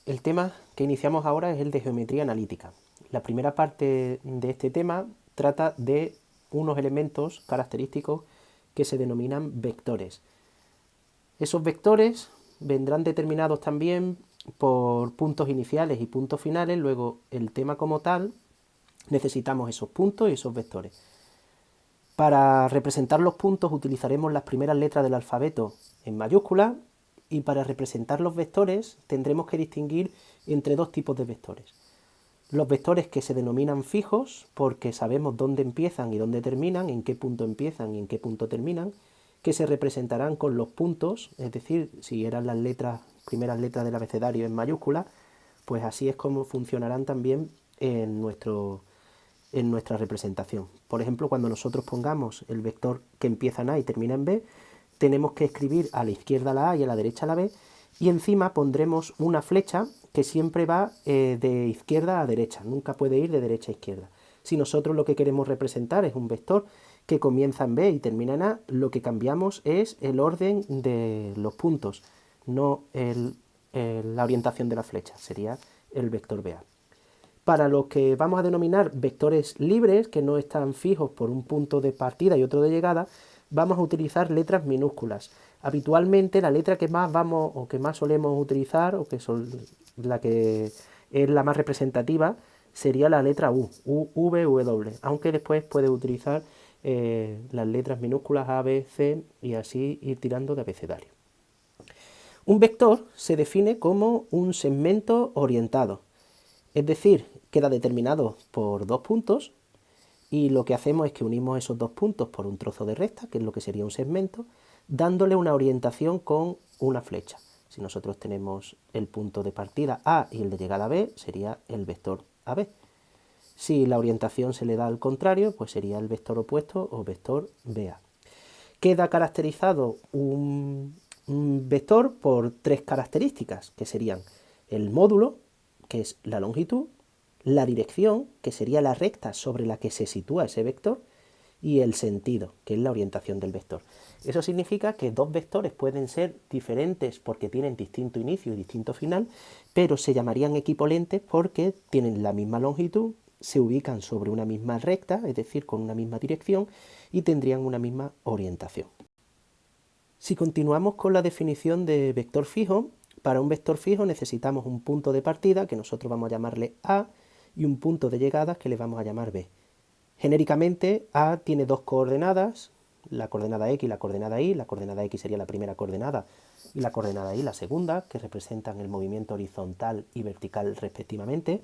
El tema que iniciamos ahora es el de geometría analítica. La primera parte de este tema trata de unos elementos característicos que se denominan vectores. Esos vectores vendrán determinados también por puntos iniciales y puntos finales. Luego, el tema como tal, necesitamos esos puntos y esos vectores. Para representar los puntos utilizaremos las primeras letras del alfabeto en mayúsculas, y para representar los vectores tendremos que distinguir entre dos tipos de vectores. Los vectores que se denominan fijos, porque sabemos dónde empiezan y dónde terminan, en qué punto empiezan y en qué punto terminan, que se representarán con los puntos, es decir, si eran las primeras letras del abecedario en mayúsculas, pues así es como funcionarán también en nuestra representación. Por ejemplo, cuando nosotros pongamos el vector que empieza en A y termina en B, tenemos que escribir a la izquierda la A y a la derecha la B, y encima pondremos una flecha que siempre va de izquierda a derecha, nunca puede ir de derecha a izquierda. Si nosotros lo que queremos representar es un vector que comienza en B y termina en A, lo que cambiamos es el orden de los puntos, no la orientación de la flecha, sería el vector BA. Para los que vamos a denominar vectores libres, que no están fijos por un punto de partida y otro de llegada, vamos a utilizar letras minúsculas. Habitualmente la letra que más vamos o que más solemos utilizar, o que son la que es la más representativa, sería la letra U, U, V, W, aunque después puede utilizar las letras minúsculas A, B, C y así ir tirando de abecedario. Un vector se define como un segmento orientado, es decir, queda determinado por dos puntos, y lo que hacemos es que unimos esos dos puntos por un trozo de recta, que es lo que sería un segmento, dándole una orientación con una flecha. Si nosotros tenemos el punto de partida A y el de llegada B, sería el vector AB. Si la orientación se le da al contrario, pues sería el vector opuesto o vector BA. Queda caracterizado un vector por tres características, que serían el módulo, que es la longitud, la dirección, que sería la recta sobre la que se sitúa ese vector, y el sentido, que es la orientación del vector. Eso significa que dos vectores pueden ser diferentes porque tienen distinto inicio y distinto final, pero se llamarían equivalentes porque tienen la misma longitud, se ubican sobre una misma recta, es decir, con una misma dirección, y tendrían una misma orientación. Si continuamos con la definición de vector fijo, para un vector fijo necesitamos un punto de partida, que nosotros vamos a llamarle A, y un punto de llegada que le vamos a llamar B. Genéricamente, A tiene dos coordenadas, la coordenada X y la coordenada Y. La coordenada X sería la primera coordenada y la coordenada Y la segunda, que representan el movimiento horizontal y vertical respectivamente.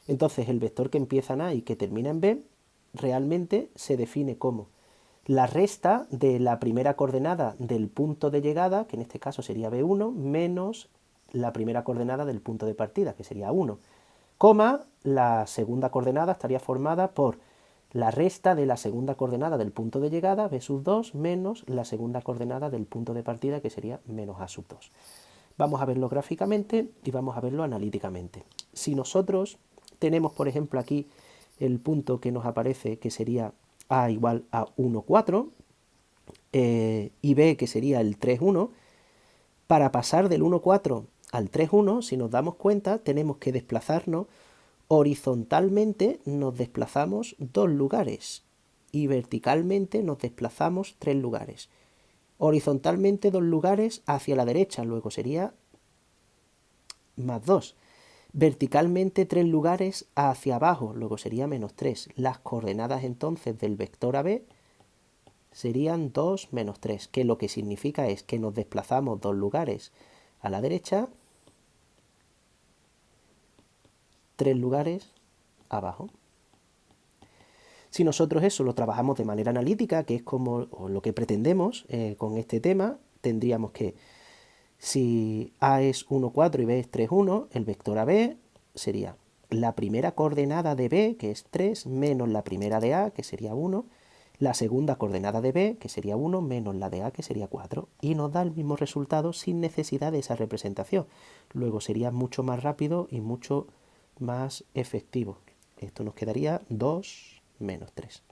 Entonces, el vector que empieza en A y que termina en B realmente se define como la resta de la primera coordenada del punto de llegada, que en este caso sería B1, menos la primera coordenada del punto de partida, que sería 1, coma, la segunda coordenada estaría formada por la resta de la segunda coordenada del punto de llegada, B sub 2, menos la segunda coordenada del punto de partida, que sería menos A sub 2. Vamos a verlo gráficamente y vamos a verlo analíticamente. Si nosotros tenemos, por ejemplo, aquí el punto que nos aparece, que sería A igual a 1, 4, y B, que sería el 3, 1, para pasar del 1, 4 al 3, 1, si nos damos cuenta, tenemos que desplazarnos horizontalmente, nos desplazamos 2 lugares, y verticalmente nos desplazamos 3 lugares. Horizontalmente 2 lugares hacia la derecha, luego sería más 2. Verticalmente 3 lugares hacia abajo, luego sería menos 3. Las coordenadas entonces del vector AB serían 2 menos 3, que lo que significa es que nos desplazamos 2 lugares a la derecha, 3 lugares abajo. Si nosotros eso lo trabajamos de manera analítica, que es como lo que pretendemos con este tema, tendríamos que, si A es 1, 4 y B es 3, 1, el vector AB sería la primera coordenada de B, que es 3, menos la primera de A, que sería 1, la segunda coordenada de B, que sería 1, menos la de A, que sería 4, y nos da el mismo resultado sin necesidad de esa representación. Luego sería mucho más rápido y mucho más efectivo. Esto nos quedaría 2 menos 3.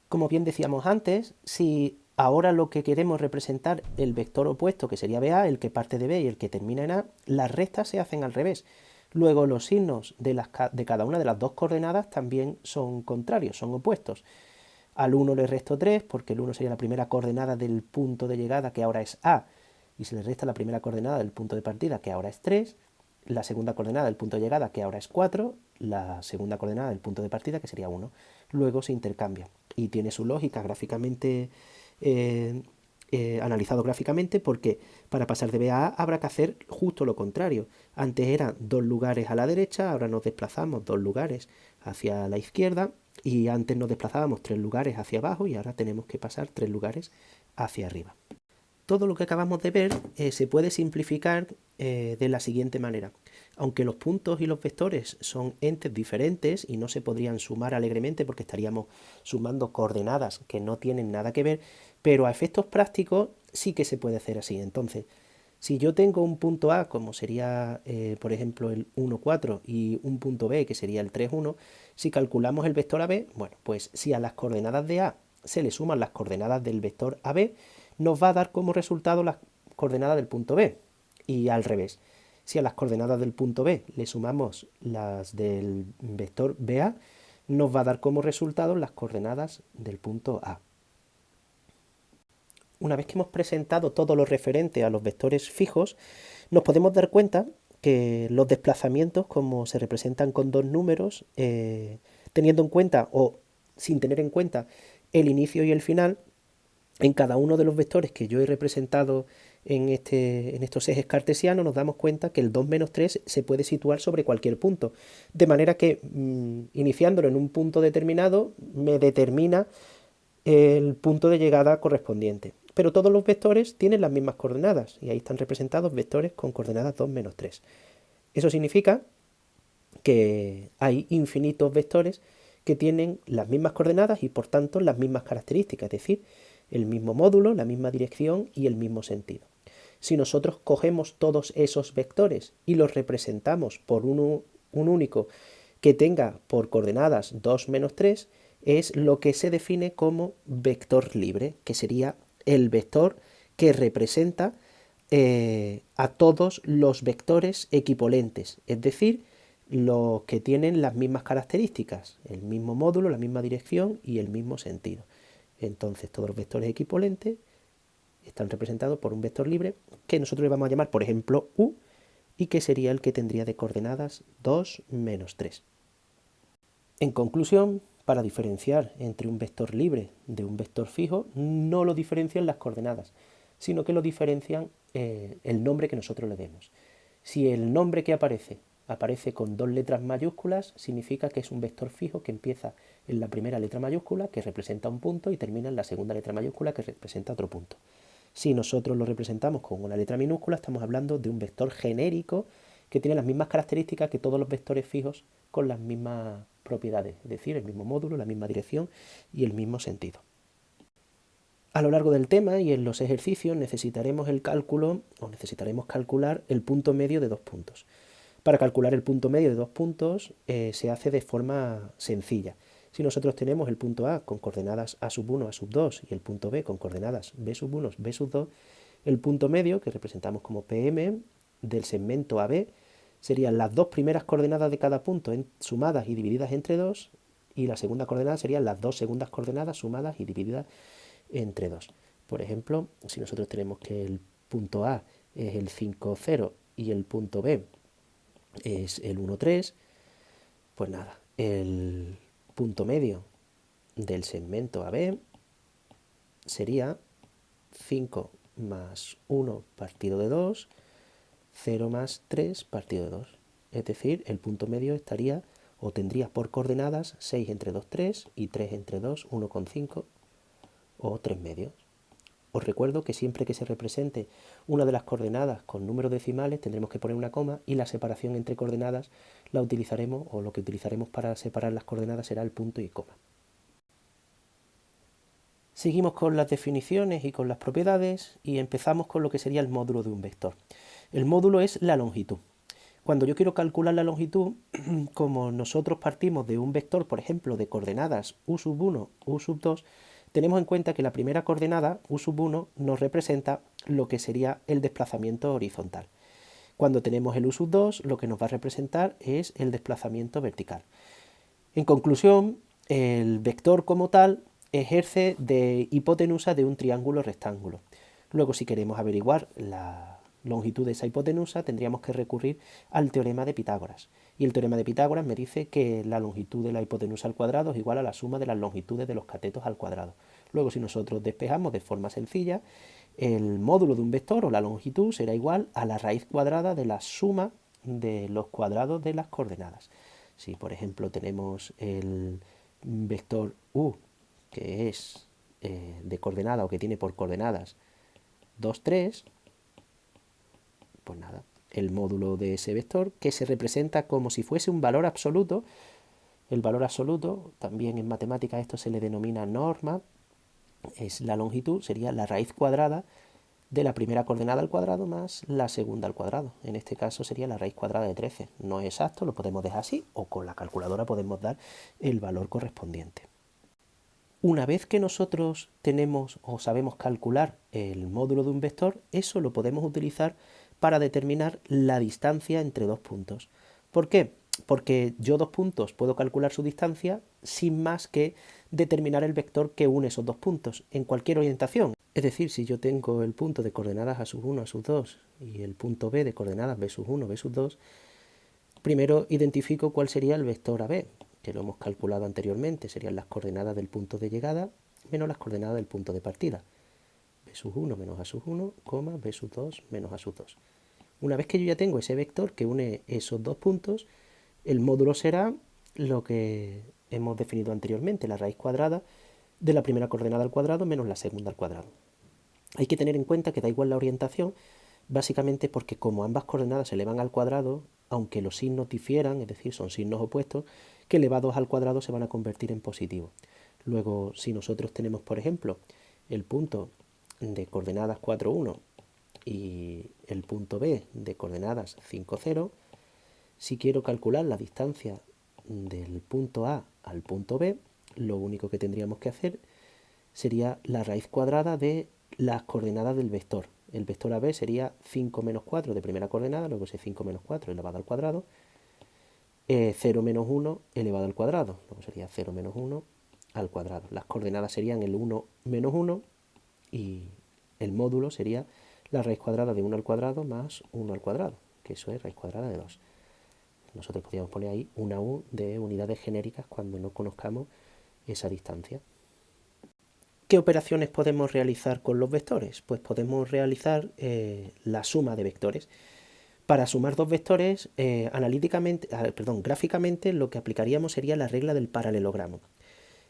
Como bien decíamos antes, si ahora lo que queremos representar el vector opuesto, que sería BA, el que parte de B y el que termina en A, las restas se hacen al revés. Luego los signos de cada una de las dos coordenadas también son contrarios, son opuestos. Al 1 le resto 3 porque el 1 sería la primera coordenada del punto de llegada, que ahora es A, y se le resta la primera coordenada del punto de partida, que ahora es 3, la segunda coordenada del punto de llegada, que ahora es 4, la segunda coordenada del punto de partida, que sería 1. Luego se intercambia y tiene su lógica gráficamente analizado gráficamente, porque para pasar de B a A habrá que hacer justo lo contrario. Antes eran 2 lugares a la derecha, ahora nos desplazamos 2 lugares hacia la izquierda, y antes nos desplazábamos 3 lugares hacia abajo y ahora tenemos que pasar 3 lugares hacia arriba. Todo lo que acabamos de ver se puede simplificar de la siguiente manera. Aunque los puntos y los vectores son entes diferentes y no se podrían sumar alegremente porque estaríamos sumando coordenadas que no tienen nada que ver, pero a efectos prácticos sí que se puede hacer así. Entonces, si yo tengo un punto A, como sería, por ejemplo, el 1, 4, y un punto B, que sería el 3, 1, si calculamos el vector AB, bueno, pues si a las coordenadas de A se le suman las coordenadas del vector AB, nos va a dar como resultado las coordenadas del punto B, y al revés. Si a las coordenadas del punto B le sumamos las del vector BA, nos va a dar como resultado las coordenadas del punto A. Una vez que hemos presentado todo lo referente a los vectores fijos, nos podemos dar cuenta que los desplazamientos, como se representan con dos números, teniendo en cuenta o sin tener en cuenta el inicio y el final, en cada uno de los vectores que yo he representado en estos ejes cartesianos, nos damos cuenta que el 2 menos 3 se puede situar sobre cualquier punto. De manera que, iniciándolo en un punto determinado, me determina el punto de llegada correspondiente. Pero todos los vectores tienen las mismas coordenadas, y ahí están representados vectores con coordenadas 2 menos 3. Eso significa que hay infinitos vectores que tienen las mismas coordenadas y por tanto las mismas características, es decir, el mismo módulo, la misma dirección y el mismo sentido. Si nosotros cogemos todos esos vectores y los representamos por un único que tenga por coordenadas 2 menos 3, es lo que se define como vector libre, que sería el vector que representa a todos los vectores equipolentes, es decir, los que tienen las mismas características, el mismo módulo, la misma dirección y el mismo sentido. Entonces todos los vectores equipolentes están representados por un vector libre que nosotros le vamos a llamar, por ejemplo, U, y que sería el que tendría de coordenadas 2 menos 3. En conclusión, para diferenciar entre un vector libre de un vector fijo, no lo diferencian las coordenadas, sino que lo diferencian el nombre que nosotros le demos. Si el nombre que aparece con 2 letras mayúsculas, significa que es un vector fijo que empieza en la primera letra mayúscula, que representa un punto, y termina en la segunda letra mayúscula, que representa otro punto. Si nosotros lo representamos con una letra minúscula, estamos hablando de un vector genérico que tiene las mismas características que todos los vectores fijos con las mismas propiedades, es decir, el mismo módulo, la misma dirección y el mismo sentido. A lo largo del tema y en los ejercicios necesitaremos calcular el punto medio de dos puntos. Para calcular el punto medio de dos puntos se hace de forma sencilla. Si nosotros tenemos el punto A con coordenadas A1, A2 y el punto B con coordenadas B1, B2, el punto medio, que representamos como PM, del segmento AB, serían las dos primeras coordenadas de cada punto sumadas y divididas entre 2, y la segunda coordenada serían las dos segundas coordenadas sumadas y divididas entre 2. Por ejemplo, si nosotros tenemos que el punto A es el 5, 0 y el punto B es el 1, 3, pues nada, el punto medio del segmento AB sería 5 más 1 partido de 2, 0 más 3 partido de 2. Es decir, el punto medio estaría o tendría por coordenadas 6 entre 2, 3 y 3 entre 2, 1,5 o 3 medios. Os recuerdo que siempre que se represente una de las coordenadas con números decimales tendremos que poner una coma, y la separación entre coordenadas la utilizaremos, o lo que utilizaremos para separar las coordenadas será el punto y coma. Seguimos con las definiciones y con las propiedades y empezamos con lo que sería el módulo de un vector. El módulo es la longitud. Cuando yo quiero calcular la longitud, como nosotros partimos de un vector, por ejemplo, de coordenadas U1, U2, Tenemos en cuenta que la primera coordenada, u1, nos representa lo que sería el desplazamiento horizontal. Cuando tenemos el u2, lo que nos va a representar es el desplazamiento vertical. En conclusión, el vector como tal ejerce de hipotenusa de un triángulo rectángulo. Luego, si queremos averiguar la longitud de esa hipotenusa, tendríamos que recurrir al teorema de Pitágoras. Y el teorema de Pitágoras me dice que la longitud de la hipotenusa al cuadrado es igual a la suma de las longitudes de los catetos al cuadrado. Luego, si nosotros despejamos de forma sencilla, el módulo de un vector o la longitud será igual a la raíz cuadrada de la suma de los cuadrados de las coordenadas. Si, por ejemplo, tenemos el vector u, que es de coordenada o que tiene por coordenadas 2, 3, pues nada, el módulo de ese vector, que se representa como si fuese un valor absoluto. El valor absoluto, también en matemáticas esto se le denomina norma, es la longitud, sería la raíz cuadrada de la primera coordenada al cuadrado más la segunda al cuadrado. En este caso sería la raíz cuadrada de 13. No es exacto, lo podemos dejar así, o con la calculadora podemos dar el valor correspondiente. Una vez que nosotros tenemos o sabemos calcular el módulo de un vector, eso lo podemos utilizar para determinar la distancia entre dos puntos. ¿Por qué? Porque yo dos puntos puedo calcular su distancia sin más que determinar el vector que une esos dos puntos en cualquier orientación. Es decir, si yo tengo el punto de coordenadas a sub 1, a sub 2 y el punto B de coordenadas b sub 1, b sub 2, primero identifico cuál sería el vector AB, que lo hemos calculado anteriormente, serían las coordenadas del punto de llegada menos las coordenadas del punto de partida. B sub 1 menos A sub 1, B sub 2 menos A sub 2. Una vez que yo ya tengo ese vector que une esos dos puntos, el módulo será lo que hemos definido anteriormente, la raíz cuadrada de la primera coordenada al cuadrado menos la segunda al cuadrado. Hay que tener en cuenta que da igual la orientación, básicamente porque como ambas coordenadas se elevan al cuadrado, aunque los signos difieran, es decir, son signos opuestos, que elevados al cuadrado se van a convertir en positivo. Luego, si nosotros tenemos, por ejemplo, el punto de coordenadas 4, 1 y el punto B de coordenadas 5, 0, si quiero calcular la distancia del punto A al punto B, lo único que tendríamos que hacer sería la raíz cuadrada de las coordenadas del vector. El vector AB sería 5 menos 4 de primera coordenada, luego ese 5 menos 4 elevado al cuadrado, 0 menos 1 elevado al cuadrado, luego sería 0 menos 1 al cuadrado. Las coordenadas serían el 1 menos 1 y el módulo sería la raíz cuadrada de 1 al cuadrado más 1 al cuadrado, que eso es raíz cuadrada de 2. Nosotros podríamos poner ahí una U de unidades genéricas cuando no conozcamos esa distancia. ¿Qué operaciones podemos realizar con los vectores? Pues podemos realizar la suma de vectores. Para sumar dos vectores, gráficamente lo que aplicaríamos sería la regla del paralelogramo.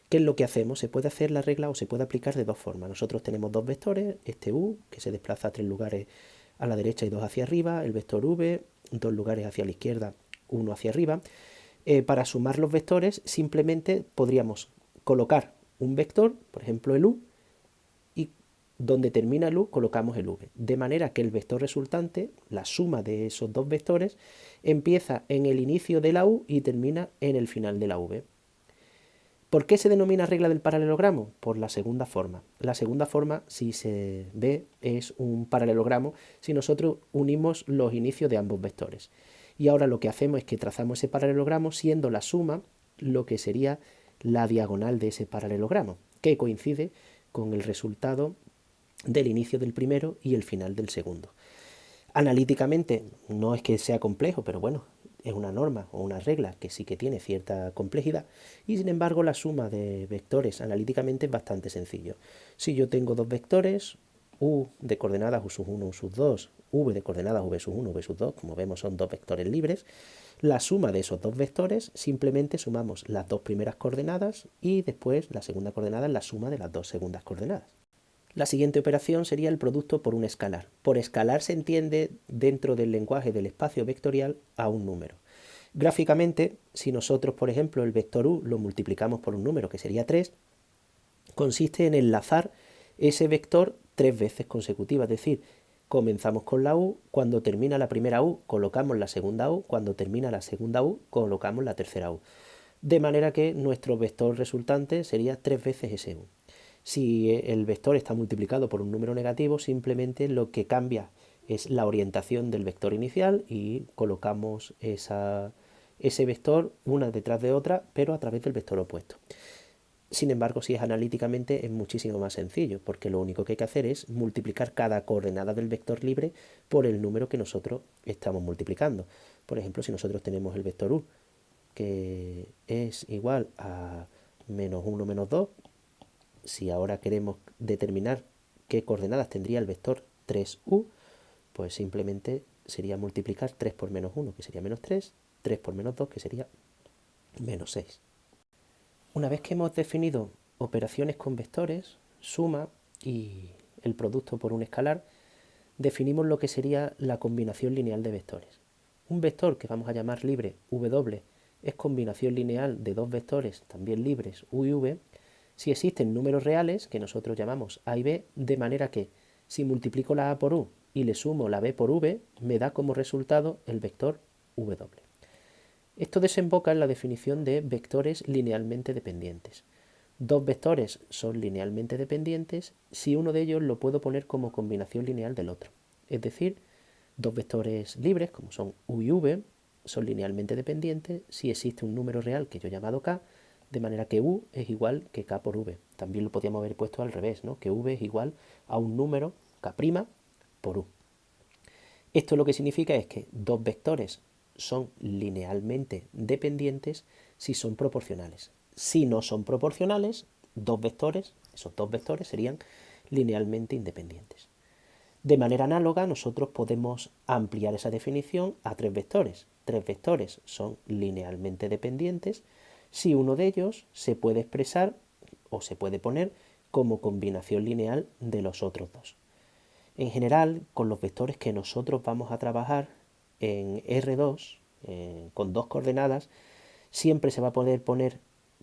¿Qué es lo que hacemos? Se puede hacer la regla o se puede aplicar de dos formas. Nosotros tenemos dos vectores, este U, que se desplaza a 3 lugares a la derecha y 2 hacia arriba, el vector V, 2 lugares hacia la izquierda, 1 hacia arriba. Para sumar los vectores simplemente podríamos colocar un vector, por ejemplo el U, y donde termina el U colocamos el V. De manera que el vector resultante, la suma de esos dos vectores, empieza en el inicio de la U y termina en el final de la V. ¿Por qué se denomina regla del paralelogramo? Por la segunda forma. La segunda forma, si se ve, es un paralelogramo si nosotros unimos los inicios de ambos vectores. Y ahora lo que hacemos es que trazamos ese paralelogramo siendo la suma lo que sería la diagonal de ese paralelogramo, que coincide con el resultado del inicio del primero y el final del segundo. Analíticamente no es que sea complejo, pero bueno, es una norma o una regla que sí que tiene cierta complejidad y sin embargo la suma de vectores analíticamente es bastante sencillo. Si yo tengo dos vectores, U de coordenadas U sub 1, U sub 2, V de coordenadas V sub 1, V sub 2, como vemos son dos vectores libres, la suma de esos dos vectores simplemente sumamos las dos primeras coordenadas y después la segunda coordenada es la suma de las dos segundas coordenadas. La siguiente operación sería el producto por un escalar. Por escalar se entiende dentro del lenguaje del espacio vectorial a un número. Gráficamente, si nosotros, por ejemplo, el vector U lo multiplicamos por un número que sería 3, consiste en enlazar ese vector 3 veces consecutivas, es decir, comenzamos con la U, cuando termina la primera U colocamos la segunda U, cuando termina la segunda U colocamos la tercera U. De manera que nuestro vector resultante sería 3 veces ese U. Si el vector está multiplicado por un número negativo, simplemente lo que cambia es la orientación del vector inicial y colocamos ese vector una detrás de otra, pero a través del vector opuesto. Sin embargo, si es analíticamente, es muchísimo más sencillo, porque lo único que hay que hacer es multiplicar cada coordenada del vector libre por el número que nosotros estamos multiplicando. Por ejemplo, si nosotros tenemos el vector u, que es igual a menos 1 menos 2, si ahora queremos determinar qué coordenadas tendría el vector 3u, pues simplemente sería multiplicar 3 por menos 1, que sería menos 3, 3 por menos 2, que sería menos 6. Una vez que hemos definido operaciones con vectores, suma y el producto por un escalar, definimos lo que sería la combinación lineal de vectores. Un vector que vamos a llamar libre w es combinación lineal de dos vectores también libres u y v si existen números reales que nosotros llamamos a y b, de manera que si multiplico la a por u y le sumo la b por v, me da como resultado el vector w. Esto desemboca en la definición de vectores linealmente dependientes. Dos vectores son linealmente dependientes si uno de ellos lo puedo poner como combinación lineal del otro. Es decir, dos vectores libres, como son u y v, son linealmente dependientes si existe un número real que yo he llamado k, de manera que u es igual que k por v. También lo podríamos haber puesto al revés, ¿no? Que v es igual a un número k' por u. Esto lo que significa es que dos vectores son linealmente dependientes si son proporcionales. Si no son proporcionales, esos dos vectores serían linealmente independientes. De manera análoga, nosotros podemos ampliar esa definición a tres vectores. Tres vectores son linealmente dependientes si uno de ellos se puede expresar o se puede poner como combinación lineal de los otros dos. En general, con los vectores que nosotros vamos a trabajar en R2, con dos coordenadas, siempre se va a poder poner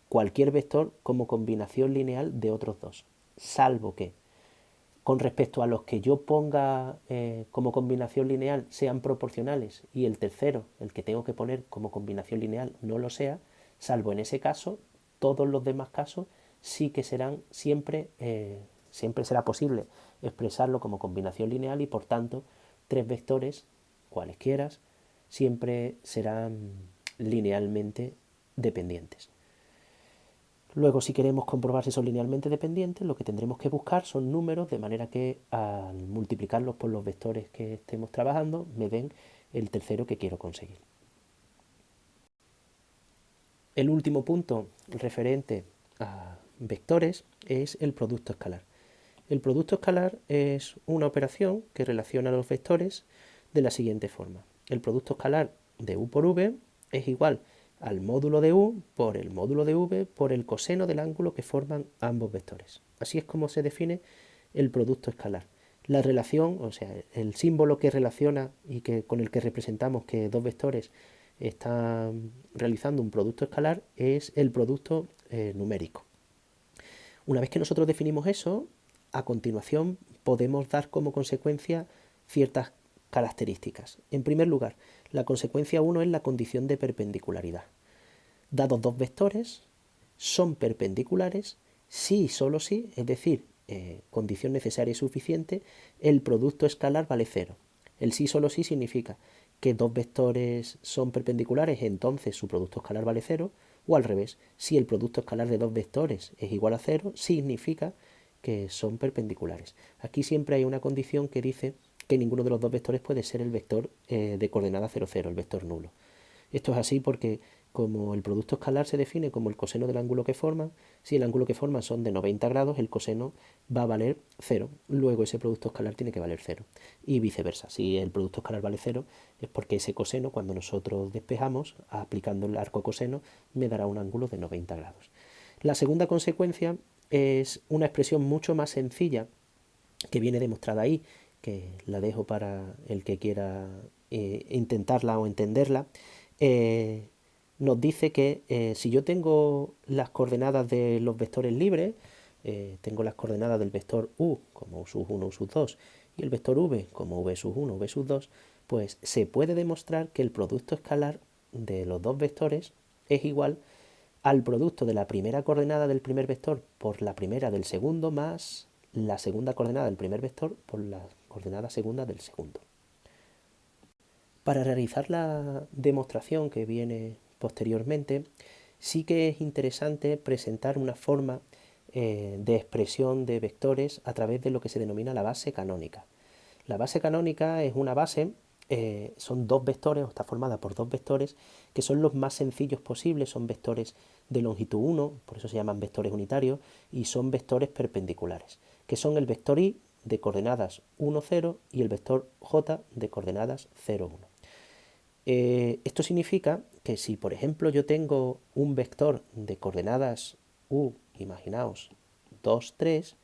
cualquier vector como combinación lineal de otros dos, salvo que con respecto a los que yo ponga como combinación lineal sean proporcionales y el tercero, el que tengo que poner como combinación lineal, no lo sea, salvo en ese caso, todos los demás casos sí que serán siempre será posible expresarlo como combinación lineal y por tanto tres vectores, cualesquiera, siempre serán linealmente dependientes. Luego, si queremos comprobar si son linealmente dependientes, lo que tendremos que buscar son números, de manera que al multiplicarlos por los vectores que estemos trabajando, me den el tercero que quiero conseguir. El último punto referente a vectores es el producto escalar. El producto escalar es una operación que relaciona los vectores de la siguiente forma. El producto escalar de u por v es igual al módulo de u por el módulo de v por el coseno del ángulo que forman ambos vectores. Así es como se define el producto escalar. La relación, o sea, el símbolo que relaciona y con el que representamos que dos vectores están realizando un producto escalar es el producto numérico. Una vez que nosotros definimos eso, a continuación podemos dar como consecuencia ciertas características. En primer lugar, la consecuencia 1 es la condición de perpendicularidad. Dados dos vectores, son perpendiculares si y solo si, es decir, condición necesaria y suficiente, el producto escalar vale 0. El sí solo sí significa que dos vectores son perpendiculares, entonces su producto escalar vale 0, o al revés, si el producto escalar de dos vectores es igual a 0, significa que son perpendiculares. Aquí siempre hay una condición que dice que ninguno de los dos vectores puede ser el vector de coordenada 0, 0, el vector nulo. Esto es así porque como el producto escalar se define como el coseno del ángulo que forman, si el ángulo que forman son de 90 grados, el coseno va a valer 0. Luego ese producto escalar tiene que valer 0. Y viceversa, si el producto escalar vale 0, es porque ese coseno, cuando nosotros despejamos, aplicando el arco coseno, me dará un ángulo de 90 grados. La segunda consecuencia es una expresión mucho más sencilla que viene demostrada ahí, que la dejo para el que quiera intentarla o entenderla. Nos dice que si yo tengo las coordenadas de los vectores libres, tengo las coordenadas del vector u como u sub 1, u sub 2 y el vector v como v sub 1, v sub 2, pues se puede demostrar que el producto escalar de los dos vectores es igual al producto de la primera coordenada del primer vector por la primera del segundo más la segunda coordenada del primer vector por la coordenada segunda del segundo. Para realizar la demostración que viene posteriormente, sí que es interesante presentar una forma de expresión de vectores a través de lo que se denomina la base canónica. La base canónica es una base, son dos vectores, o está formada por dos vectores, que son los más sencillos posibles, son vectores de longitud 1, por eso se llaman vectores unitarios, y son vectores perpendiculares, que son el vector i de coordenadas 1, 0 y el vector j de coordenadas 0, 1. Esto significa que si, por ejemplo, yo tengo un vector de coordenadas u, imaginaos, 2, 3,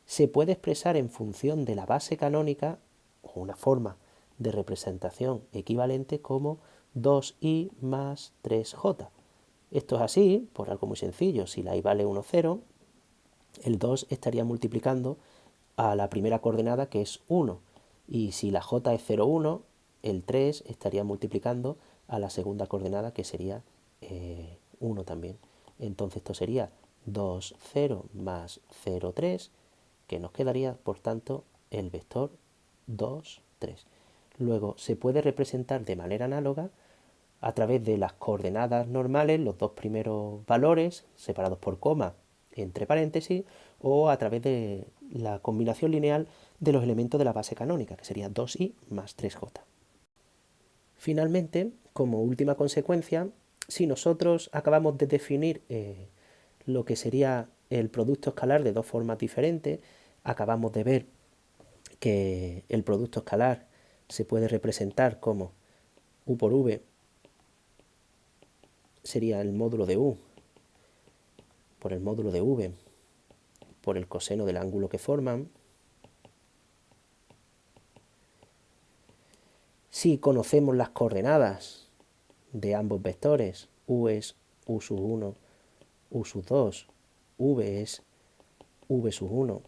se puede expresar en función de la base canónica, o una forma de representación equivalente, como 2i más 3j. Esto es así por algo muy sencillo. Si la i vale 1, 0, el 2 estaría multiplicando a la primera coordenada, que es 1. Y si la j es 0, 1, el 3 estaría multiplicando a la segunda coordenada, que sería 1 también. Entonces esto sería 2, 0 más 0, 3, que nos quedaría, por tanto, el vector 2, 3. Luego se puede representar de manera análoga a través de las coordenadas normales, los dos primeros valores separados por coma entre paréntesis, o a través de la combinación lineal de los elementos de la base canónica, que sería 2i más 3j. Finalmente, como última consecuencia, si nosotros acabamos de definir lo que sería el producto escalar de dos formas diferentes, acabamos de ver que el producto escalar se puede representar como u por v sería el módulo de u por el módulo de v por el coseno del ángulo que forman. Si conocemos las coordenadas de ambos vectores, u es u sub 1, u sub 2, v es v sub 1,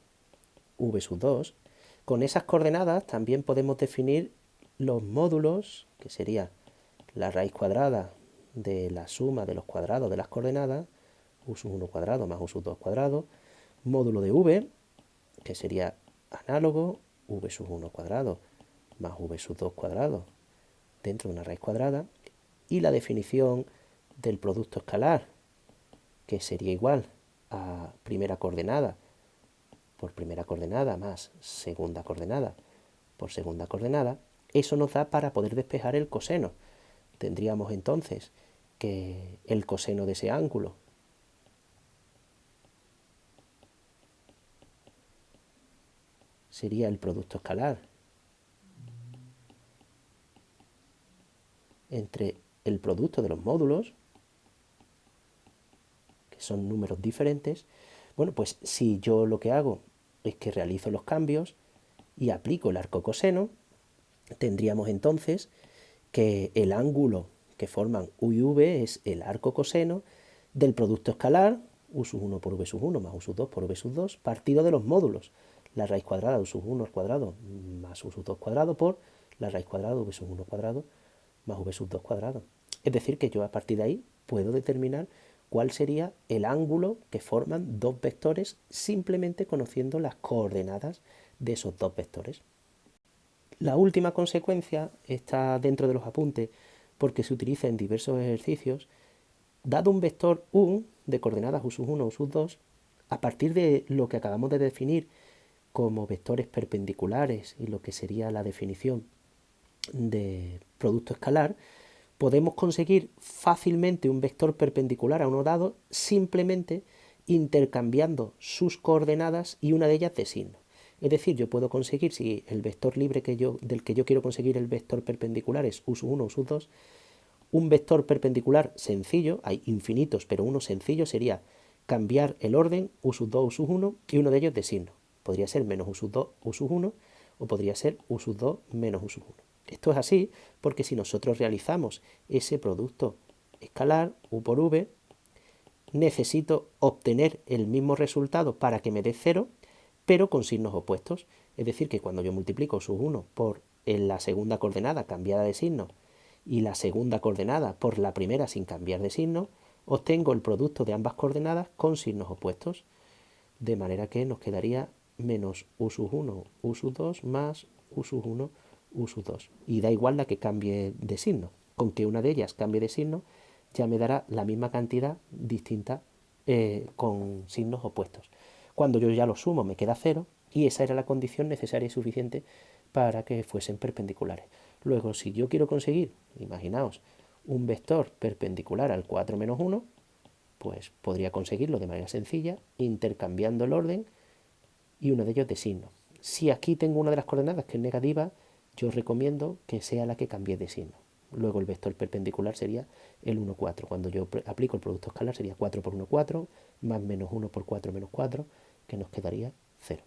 v sub 2, con esas coordenadas también podemos definir los módulos, que sería la raíz cuadrada de la suma de los cuadrados de las coordenadas, u sub 1 cuadrado más u sub 2 cuadrado, módulo de v, que sería análogo, v sub 1 cuadrado más v sub 2 cuadrado dentro de una raíz cuadrada, y la definición del producto escalar, que sería igual a primera coordenada por primera coordenada más segunda coordenada por segunda coordenada. Eso nos da para poder despejar el coseno. Tendríamos entonces que el coseno de ese ángulo sería el producto escalar entre el producto de los módulos, que son números diferentes. Bueno, pues si yo lo que hago es que realizo los cambios y aplico el arco coseno, tendríamos entonces que el ángulo que forman u y v es el arco coseno del producto escalar, u sub 1 por v sub 1 más u sub 2 por v sub 2, partido de los módulos, la raíz cuadrada de u sub 1 al cuadrado más u sub 2 cuadrado por la raíz cuadrada de v sub 1 cuadrado más v sub 2 cuadrado. Es decir, que yo a partir de ahí puedo determinar cuál sería el ángulo que forman dos vectores simplemente conociendo las coordenadas de esos dos vectores. La última consecuencia está dentro de los apuntes porque se utiliza en diversos ejercicios. Dado un vector u de coordenadas u sub 1 o u sub 2, a partir de lo que acabamos de definir como vectores perpendiculares y lo que sería la definición de producto escalar, podemos conseguir fácilmente un vector perpendicular a uno dado simplemente intercambiando sus coordenadas y una de ellas de signo. Es decir, yo puedo conseguir, si el vector libre del que yo quiero conseguir el vector perpendicular es u sub 1 o u sub 2, un vector perpendicular sencillo, hay infinitos, pero uno sencillo sería cambiar el orden u sub 2, u sub 1 y uno de ellos de signo. Podría ser menos u sub 2, u sub 1 o podría ser u sub 2 menos u sub 1. Esto es así porque si nosotros realizamos ese producto escalar, u por v, necesito obtener el mismo resultado para que me dé 0, pero con signos opuestos. Es decir, que cuando yo multiplico sub 1 por la segunda coordenada cambiada de signo y la segunda coordenada por la primera sin cambiar de signo, obtengo el producto de ambas coordenadas con signos opuestos, de manera que nos quedaría menos u sub 1, u sub 2 más u sub 1, u sub 2. Y da igual la que cambie de signo. Con que una de ellas cambie de signo, ya me dará la misma cantidad distinta con signos opuestos. Cuando yo ya lo sumo me queda 0 y esa era la condición necesaria y suficiente para que fuesen perpendiculares. Luego, si yo quiero conseguir, imaginaos, un vector perpendicular al 4 menos 1, pues podría conseguirlo de manera sencilla intercambiando el orden y uno de ellos de signo. Si aquí tengo una de las coordenadas que es negativa, yo recomiendo que sea la que cambie de signo. Luego el vector perpendicular sería el 1, 4. Cuando yo aplico el producto escalar sería 4 por 1, 4, más menos 1 por 4 menos 4, que nos quedaría 0.